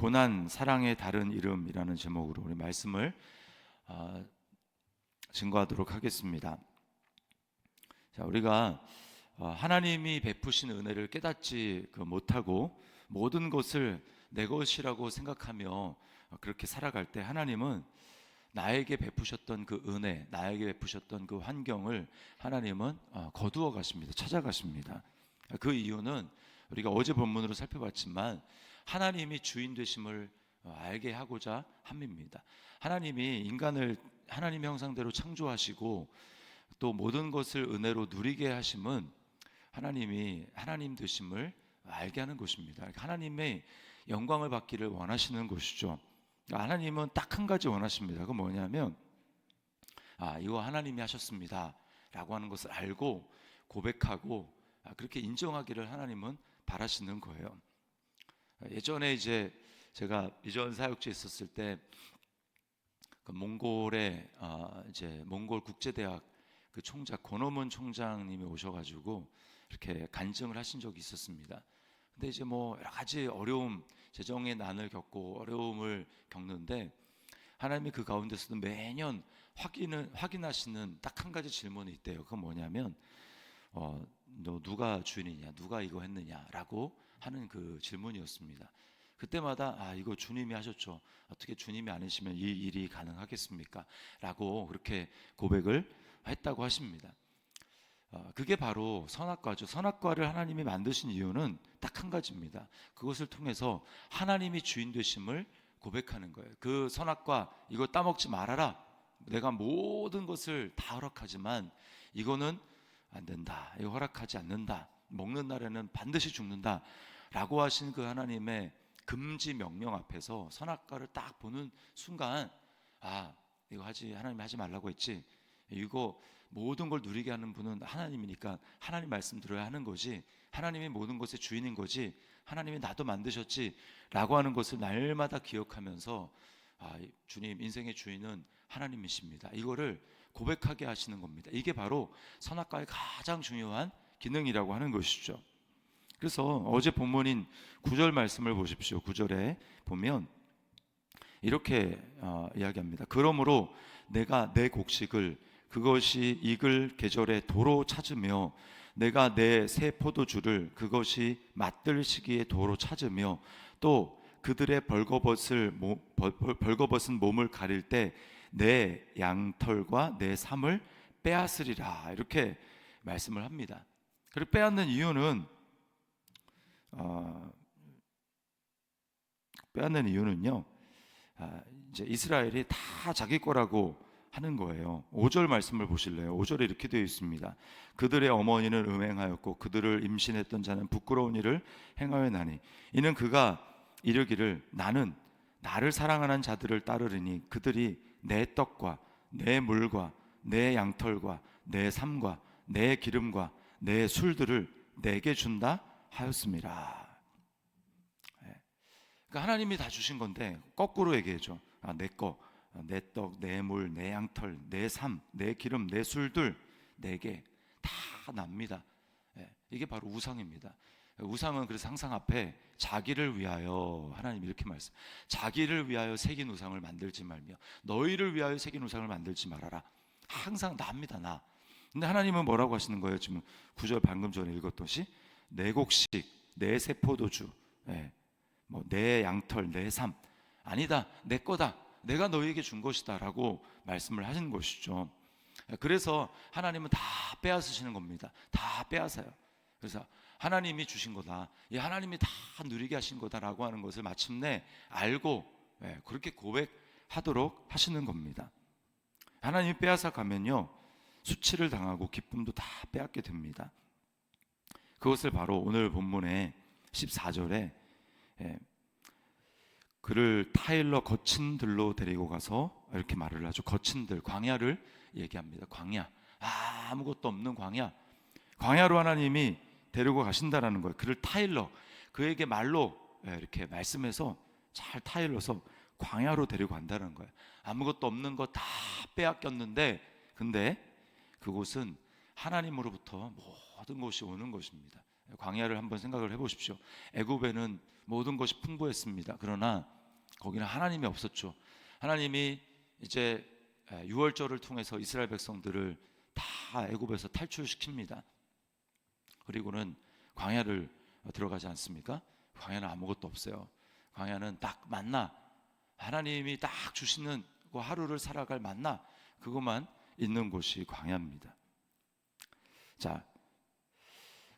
고난 사랑의 다른 이름이라는 제목으로 우리 말씀을 증거하도록 하겠습니다. 자, 우리가 하나님이 베푸신 은혜를 깨닫지 못하고 모든 것을 내 것이라고 생각하며 그렇게 살아갈 때 하나님은 나에게 베푸셨던 그 은혜, 나에게 베푸셨던 그 환경을 하나님은 거두어 가십니다. 찾아가십니다. 그 이유는 우리가 어제 본문으로 살펴봤지만 하나님이 주인 되심을 알게 하고자 함입니다. 하나님이 인간을 하나님의 형상대로 창조하시고 또 모든 것을 은혜로 누리게 하심은 하나님이 하나님 되심을 알게 하는 것입니다. 하나님의 영광을 받기를 원하시는 것이죠. 하나님은 딱 한 가지 원하십니다. 그건 뭐냐면 이거 하나님이 하셨습니다 라고 하는 것을 알고 고백하고 그렇게 인정하기를 하나님은 바라시는 거예요. 예전에 이제 제가 이전 사역지에 있었을 때 그 몽골에 이제 몽골 국제대학 그 총장 권오문 총장님이 오셔가지고 이렇게 간증을 하신 적이 있었습니다. 근데 이제 뭐 여러 가지 어려움, 재정의 난을 겪고 어려움을 겪는데 하나님이 그 가운데서도 매년 확인하시는 딱 한 가지 질문이 있대요. 그건 뭐냐면 너 누가 주인이냐, 누가 이거 했느냐라고 하는 그 질문이었습니다. 그때마다 이거 주님이 하셨죠. 어떻게 주님이 아니시면 이 일이 가능하겠습니까? 라고 그렇게 고백을 했다고 하십니다. 그게 바로 선악과죠. 선악과를 하나님이 만드신 이유는 딱 한 가지입니다. 그것을 통해서 하나님이 주인 되심을 고백하는 거예요. 그 선악과 이거 따먹지 말아라. 내가 모든 것을 다 허락하지만 이거는 안 된다. 이거 허락하지 않는다. 먹는 날에는 반드시 죽는다. 라고 하신 그 하나님의 금지 명령 앞에서 선악과를 딱 보는 순간 이거 하나님이 하지 말라고 했지. 이거 모든 걸 누리게 하는 분은 하나님이니까 하나님 말씀 들어야 하는 거지. 하나님이 모든 것의 주인인 거지. 하나님이 나도 만드셨지 라고 하는 것을 날마다 기억하면서 주님, 인생의 주인은 하나님이십니다. 이거를 고백하게 하시는 겁니다. 이게 바로 선악과의 가장 중요한 기능이라고 하는 것이죠. 그래서 어제 본문인 9절 말씀을 보십시오. 9절에 보면 이렇게 이야기합니다. 그러므로 내가 내 곡식을 그것이 익을 계절에 도로 찾으며 내가 내 새 포도주를 그것이 맛들 시기에 도로 찾으며 또 그들의 벌거벗은 몸을 가릴 때 내 양털과 내 삼을 빼앗으리라 이렇게 말씀을 합니다. 그리고 빼앗는 이유는 이제 이스라엘이 다 자기 거라고 하는 거예요. 5절 말씀을 보실래요? 5절에 이렇게 되어 있습니다. 그들의 어머니는 음행하였고 그들을 임신했던 자는 부끄러운 일을 행하였나니 이는 그가 이르기를 나는 나를 사랑하는 자들을 따르리니 그들이 내 떡과 내 물과 내 양털과 내 삶과 내 기름과 내 술들을 내게 준다 하였습니다. 그러니까 하나님이 다 주신 건데 거꾸로 얘기해줘. 내 거, 내 떡, 내 물, 내 양털, 내 삶, 내 기름, 내 술들 내게 다 납니다. 이게 바로 우상입니다. 우상은 그래서 항상 앞에 자기를 위하여 하나님 이렇게 말씀. 자기를 위하여 새긴 우상을 만들지 말며 너희를 위하여 새긴 우상을 만들지 말아라. 항상 납니다, 나. 근데 하나님은 뭐라고 하시는 거예요? 지금 9절 방금 전에 읽었듯이 내 곡식, 내 새 포도주, 내 양털, 내 삶 아니다, 내 거다, 내가 너희에게 준 것이다 라고 말씀을 하신 것이죠. 그래서 하나님은 다 빼앗으시는 겁니다. 다 빼앗아요. 그래서 하나님이 주신 거다, 하나님이 다 누리게 하신 거다라고 하는 것을 마침내 알고 그렇게 고백하도록 하시는 겁니다. 하나님이 빼앗아 가면요 수치를 당하고 기쁨도 다 빼앗게 됩니다. 그것을 바로 오늘 본문의 14절에 그를 타일러 거친 들로 데리고 가서 이렇게 말을 하죠. 거친 들, 광야를 얘기합니다. 광야, 아무것도 없는 광야로 하나님이 데리고 가신다라는 거예요. 그를 타일러, 그에게 말로 이렇게 말씀해서 잘 타일러서 광야로 데리고 간다는 거예요. 아무것도 없는 거 다 빼앗겼는데 근데 그곳은 하나님으로부터 모든 것이 오는 것입니다. 광야를 한번 생각을 해보십시오. 애굽에는 모든 것이 풍부했습니다. 그러나 거기는 하나님이 없었죠. 하나님이 이제 유월절을 통해서 이스라엘 백성들을 다 애굽에서 탈출시킵니다. 그리고는 광야를 들어가지 않습니까? 광야는 아무것도 없어요. 광야는 딱 만나, 하나님이 딱 주시는 그 하루를 살아갈 만나, 그것만 있는 곳이 광야입니다. 자,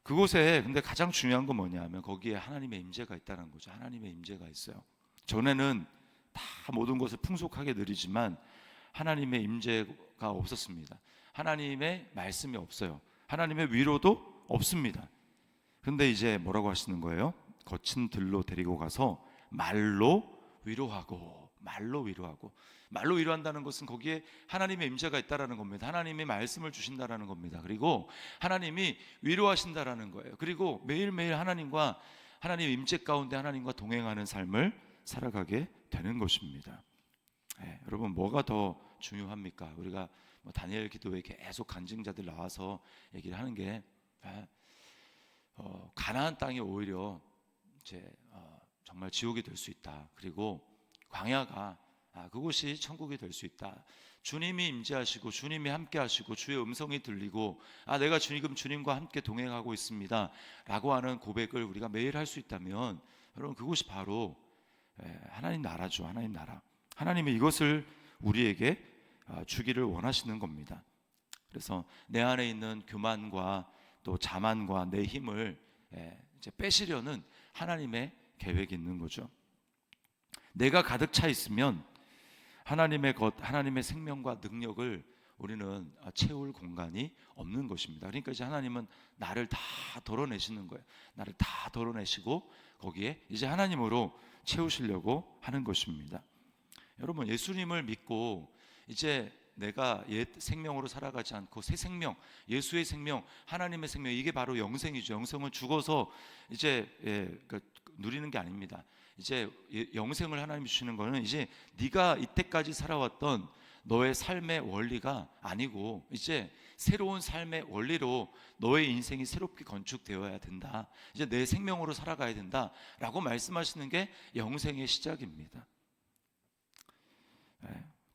그곳에 근데 가장 중요한 건 뭐냐면 거기에 하나님의 임재가 있다는 거죠. 하나님의 임재가 있어요. 전에는 다 모든 것을 풍족하게 누리지만 하나님의 임재가 없었습니다. 하나님의 말씀이 없어요. 하나님의 위로도 없습니다. 근데 이제 뭐라고 하시는 거예요? 거친 들로 데리고 가서 말로 위로하고, 말로 위로하고. 말로 위로한다는 것은 거기에 하나님의 임재가 있다라는 겁니다. 하나님이 말씀을 주신다라는 겁니다. 그리고 하나님이 위로하신다라는 거예요. 그리고 매일매일 하나님과, 하나님 임재 가운데 하나님과 동행하는 삶을 살아가게 되는 것입니다. 여러분, 뭐가 더 중요합니까? 우리가 다니엘 기도에 계속 간증자들 나와서 얘기를 하는 게 가나안 땅이 오히려 이제 정말 지옥이 될 수 있다. 그리고 광야가 그곳이 천국이 될 수 있다. 주님이 임재하시고 주님이 함께 하시고 주의 음성이 들리고 내가 지금 주님과 함께 동행하고 있습니다 라고 하는 고백을 우리가 매일 할 수 있다면 여러분, 그곳이 바로 하나님 나라죠. 하나님 나라. 하나님이 이것을 우리에게 주기를 원하시는 겁니다. 그래서 내 안에 있는 교만과 또 자만과 내 힘을 이제 빼시려는 하나님의 계획이 있는 거죠. 내가 가득 차 있으면 하나님의 것, 하나님의 생명과 능력을 우리는 채울 공간이 없는 것입니다. 그러니까 이제 하나님은 나를 다 덜어내시는 거예요. 나를 다 덜어내시고 거기에 이제 하나님으로 채우시려고 하는 것입니다. 여러분, 예수님을 믿고 이제 내가 옛 생명으로 살아가지 않고 새 생명, 예수의 생명, 하나님의 생명, 이게 바로 영생이죠. 영생은 죽어서 이제 그러니까 누리는 게 아닙니다. 이제 영생을 하나님이 주시는 거는 이제 네가 이때까지 살아왔던 너의 삶의 원리가 아니고 이제 새로운 삶의 원리로 너의 인생이 새롭게 건축되어야 된다. 이제 내 생명으로 살아가야 된다라고 말씀하시는 게 영생의 시작입니다.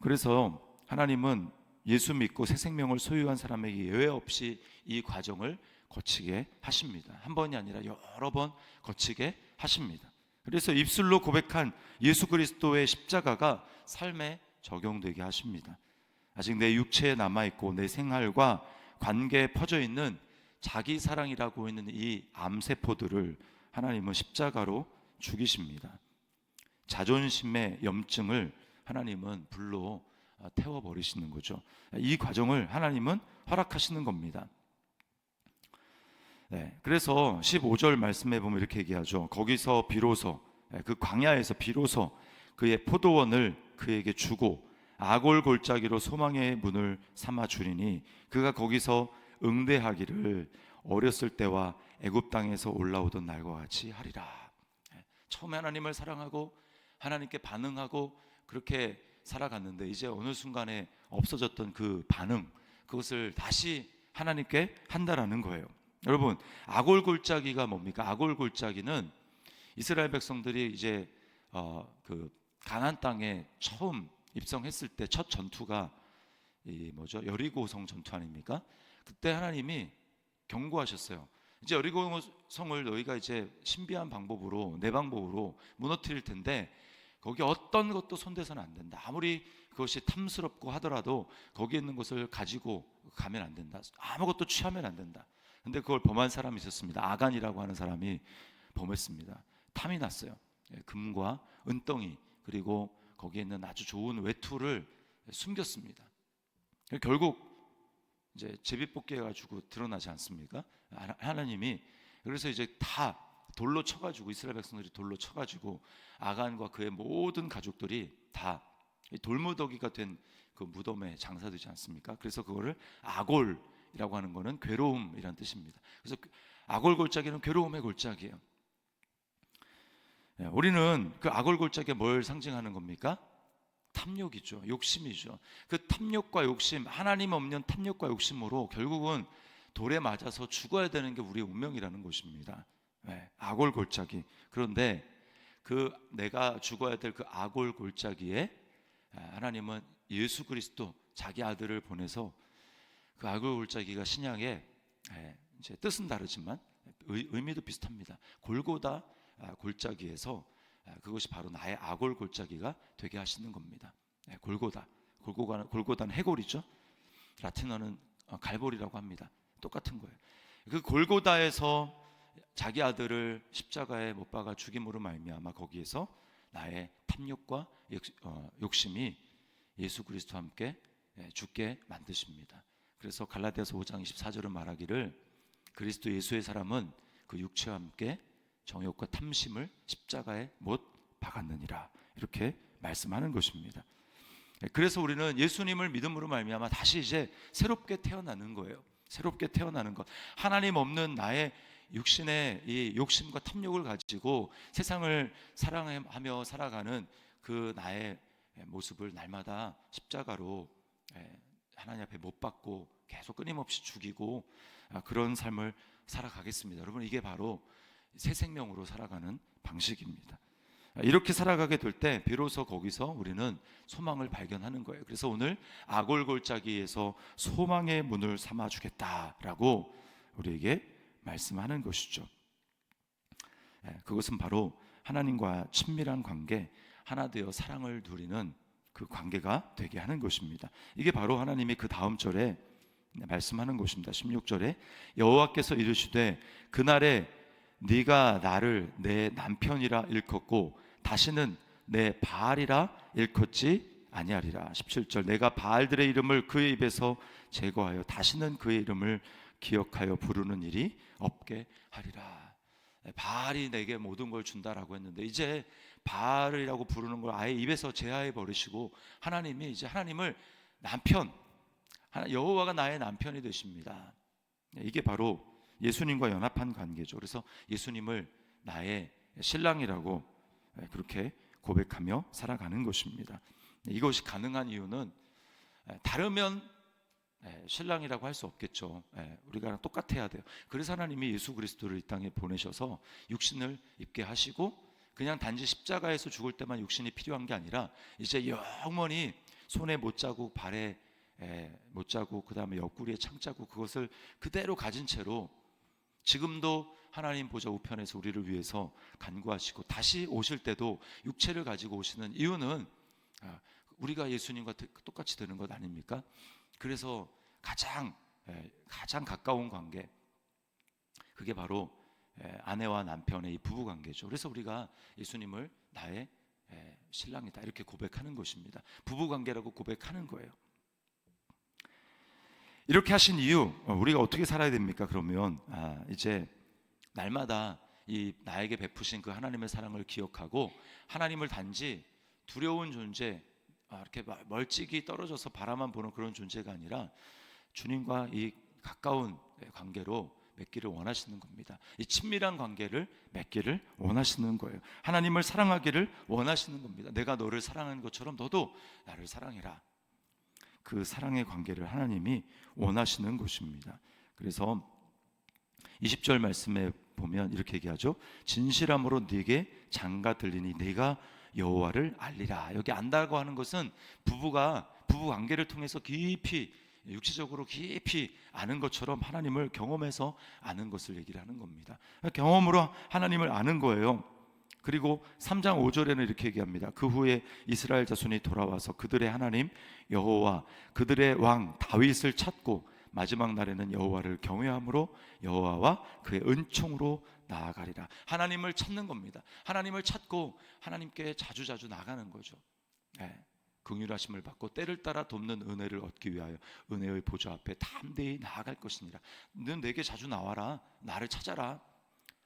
그래서 하나님은 예수 믿고 새 생명을 소유한 사람에게 예외 없이 이 과정을 거치게 하십니다. 한 번이 아니라 여러 번 거치게 하십니다. 그래서 입술로 고백한 예수 그리스도의 십자가가 삶에 적용되게 하십니다. 아직 내 육체에 남아있고 내 생활과 관계에 퍼져 있는 자기 사랑이라고 있는 이 암세포들을 하나님은 십자가로 죽이십니다. 자존심의 염증을 하나님은 불로 태워버리시는 거죠. 이 과정을 하나님은 허락하시는 겁니다. 그래서 15절 말씀에 보면 이렇게 얘기하죠. 거기서 비로소, 그 광야에서 비로소 그의 포도원을 그에게 주고 아골 골짜기로 소망의 문을 삼아 주리니 그가 거기서 응대하기를 어렸을 때와 애굽 땅에서 올라오던 날과 같이 하리라. 처음에 하나님을 사랑하고 하나님께 반응하고 그렇게 살아갔는데 이제 어느 순간에 없어졌던 그 반응, 그것을 다시 하나님께 한다라는 거예요. 여러분, 아골 골짜기가 뭡니까? 아골 골짜기는 이스라엘 백성들이 이제 그 가나안 땅에 처음 입성했을 때 첫 전투가 이 뭐죠? 여리고성 전투 아닙니까? 그때 하나님이 경고하셨어요. 이제 여리고성을 너희가 이제 신비한 방법으로, 내 방법으로 무너뜨릴 텐데 거기 어떤 것도 손대서는 안 된다. 아무리 그것이 탐스럽고 하더라도 거기에 있는 것을 가지고 가면 안 된다. 아무것도 취하면 안 된다. 근데 그걸 범한 사람이 있었습니다. 아간이라고 하는 사람이 범했습니다. 탐이 났어요. 금과 은덩이 그리고 거기에 있는 아주 좋은 외투를 숨겼습니다. 결국 이제 제비뽑기 해가지고 드러나지 않습니까? 하나님이 그래서 이제 다 돌로 쳐가지고 이스라엘 백성들이 돌로 쳐가지고 아간과 그의 모든 가족들이 다 돌무더기가 된 그 무덤에 장사되지 않습니까? 그래서 그거를 아골이라고 하는 거는 괴로움이라는 뜻입니다. 그래서 아골 골짜기는 괴로움의 골짜기예요. 우리는 그 아골 골짜기에 뭘 상징하는 겁니까? 탐욕이죠. 욕심이죠. 그 탐욕과 욕심, 하나님 없는 탐욕과 욕심으로 결국은 돌에 맞아서 죽어야 되는 게 우리의 운명이라는 것입니다. 악골 골짜기. 그런데 그 내가 죽어야 될 그 악골 골짜기에 하나님은 예수 그리스도 자기 아들을 보내서 그 악골 골짜기가 신약의 이제 뜻은 다르지만 의미도 비슷합니다. 골고다 골짜기에서 그것이 바로 나의 악골 골짜기가 되게 하시는 겁니다. 골고다는 해골이죠. 라틴어는 갈보리라고 합니다. 똑같은 거예요. 그 골고다에서 자기 아들을 십자가에 못 박아 죽임으로 말미암아 거기에서 나의 탐욕과 욕심이 예수 그리스도와 함께 죽게 만드십니다. 그래서 갈라디아서 5장 24절은 말하기를 그리스도 예수의 사람은 그 육체와 함께 정욕과 탐심을 십자가에 못 박았느니라, 이렇게 말씀하는 것입니다. 그래서 우리는 예수님을 믿음으로 말미암아 다시 이제 새롭게 태어나는 거예요. 새롭게 태어나는 것. 하나님 없는 나의 육신의 이 욕심과 탐욕을 가지고 세상을 사랑하며 살아가는 그 나의 모습을 날마다 십자가로 하나님 앞에 못 박고 계속 끊임없이 죽이고 그런 삶을 살아가겠습니다. 여러분, 이게 바로 새 생명으로 살아가는 방식입니다. 이렇게 살아가게 될 때 비로소 거기서 우리는 소망을 발견하는 거예요. 그래서 오늘 아골골짜기에서 소망의 문을 삼아주겠다라고 우리에게 말씀하는 것이죠. 그것은 바로 하나님과 친밀한 관계, 하나 되어 사랑을 누리는 그 관계가 되게 하는 것입니다. 이게 바로 하나님이 그 다음 절에 말씀하는 것입니다. 16절에 여호와께서 이르시되 그날에 네가 나를 내 남편이라 일컫고 다시는 내 바알이라 일컫지 아니하리라. 17절 내가 바알들의 이름을 그의 입에서 제거하여 다시는 그의 이름을 기억하여 부르는 일이 없게 하리라. 바알이 내게 모든 걸 준다라고 했는데 이제 바알이라고 부르는 걸 아예 입에서 제하해 버리시고 하나님이 이제 하나님을 남편, 여호와가 나의 남편이 되십니다. 이게 바로 예수님과 연합한 관계죠. 그래서 예수님을 나의 신랑이라고 그렇게 고백하며 살아가는 것입니다. 이것이 가능한 이유는 다르면 신랑이라고 할 수 없겠죠. 우리가 똑같아야 돼요. 그래서 하나님이 예수 그리스도를 이 땅에 보내셔서 육신을 입게 하시고 그냥 단지 십자가에서 죽을 때만 육신이 필요한 게 아니라 이제 영원히 손에 못자국, 발에 못자국, 그 다음에 옆구리에 창자국, 그것을 그대로 가진 채로 지금도 하나님 보좌 우편에서 우리를 위해서 간구하시고 다시 오실 때도 육체를 가지고 오시는 이유는 우리가 예수님과 똑같이 되는 것 아닙니까? 그래서 가장 가까운 관계, 그게 바로 아내와 남편의 이 부부 관계죠. 그래서 우리가 예수님을 나의 신랑이다 이렇게 고백하는 것입니다. 부부 관계라고 고백하는 거예요. 이렇게 하신 이유, 우리가 어떻게 살아야 됩니까? 그러면 이제 날마다 이 나에게 베푸신 그 하나님의 사랑을 기억하고 하나님을 단지 두려운 존재, 이렇게 멀찍이 떨어져서 바라만 보는 그런 존재가 아니라 주님과 이 가까운 관계로 맺기를 원하시는 겁니다. 이 친밀한 관계를 맺기를 원하시는 거예요. 하나님을 사랑하기를 원하시는 겁니다. 내가 너를 사랑하는 것처럼 너도 나를 사랑해라. 그 사랑의 관계를 하나님이 원하시는 것입니다. 그래서 20절 말씀에 보면 이렇게 얘기하죠. 진실함으로 네게 장가 들리니 네가 여호와를 알리라. 여기 안다고 하는 것은 부부 관계를 통해서 깊이 육체적으로 깊이 아는 것처럼 하나님을 경험해서 아는 것을 얘기를 하는 겁니다. 경험으로 하나님을 아는 거예요. 그리고 3장 5절에는 이렇게 얘기합니다. 그 후에 이스라엘 자손이 돌아와서 그들의 하나님 여호와 그들의 왕 다윗을 찾고 마지막 날에는 여호와를 경외함으로 여호와와 그의 은총으로 나아가리라. 하나님을 찾는 겁니다. 하나님을 찾고 하나님께 자주자주 나가는 거죠. 긍휼하심을 받고 때를 따라 돕는 은혜를 얻기 위하여 은혜의 보좌 앞에 담대히 나아갈 것이니라. 넌 내게 자주 나와라. 나를 찾아라.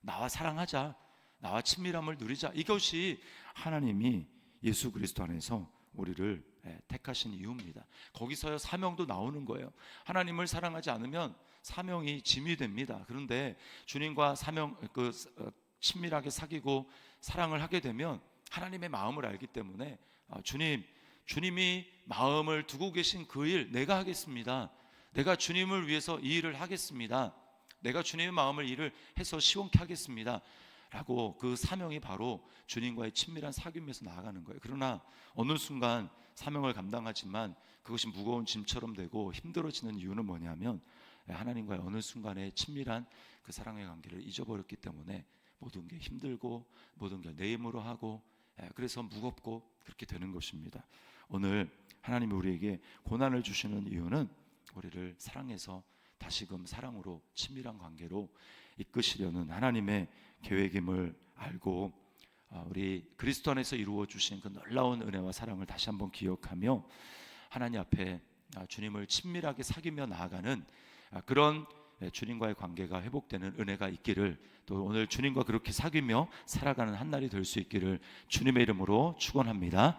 나와 사랑하자. 나와 친밀함을 누리자. 이것이 하나님이 예수 그리스도 안에서 우리를 택하신 이유입니다. 거기서야 사명도 나오는 거예요. 하나님을 사랑하지 않으면 사명이 짐이 됩니다. 그런데 주님과 친밀하게 사귀고 사랑을 하게 되면 하나님의 마음을 알기 때문에 주님이 마음을 두고 계신 그 일 내가 하겠습니다. 내가 주님을 위해서 이 일을 하겠습니다. 내가 주님의 마음을 일을 해서 시원케 하겠습니다. 라고 그 사명이 바로 주님과의 친밀한 사귐에서 나아가는 거예요. 그러나 어느 순간 사명을 감당하지만 그것이 무거운 짐처럼 되고 힘들어지는 이유는 뭐냐면 하나님과의 어느 순간에 친밀한 그 사랑의 관계를 잊어버렸기 때문에 모든 게 힘들고 모든 게 내 힘으로 하고 그래서 무겁고 그렇게 되는 것입니다. 오늘 하나님이 우리에게 고난을 주시는 이유는 우리를 사랑해서 다시금 사랑으로 친밀한 관계로 이끄시려는 하나님의 계획임을 알고 우리 그리스도 안에서 이루어 주신 그 놀라운 은혜와 사랑을 다시 한번 기억하며 하나님 앞에 주님을 친밀하게 사귀며 나아가는 그런 주님과의 관계가 회복되는 은혜가 있기를, 또 오늘 주님과 그렇게 사귀며 살아가는 한 날이 될 수 있기를 주님의 이름으로 축원합니다.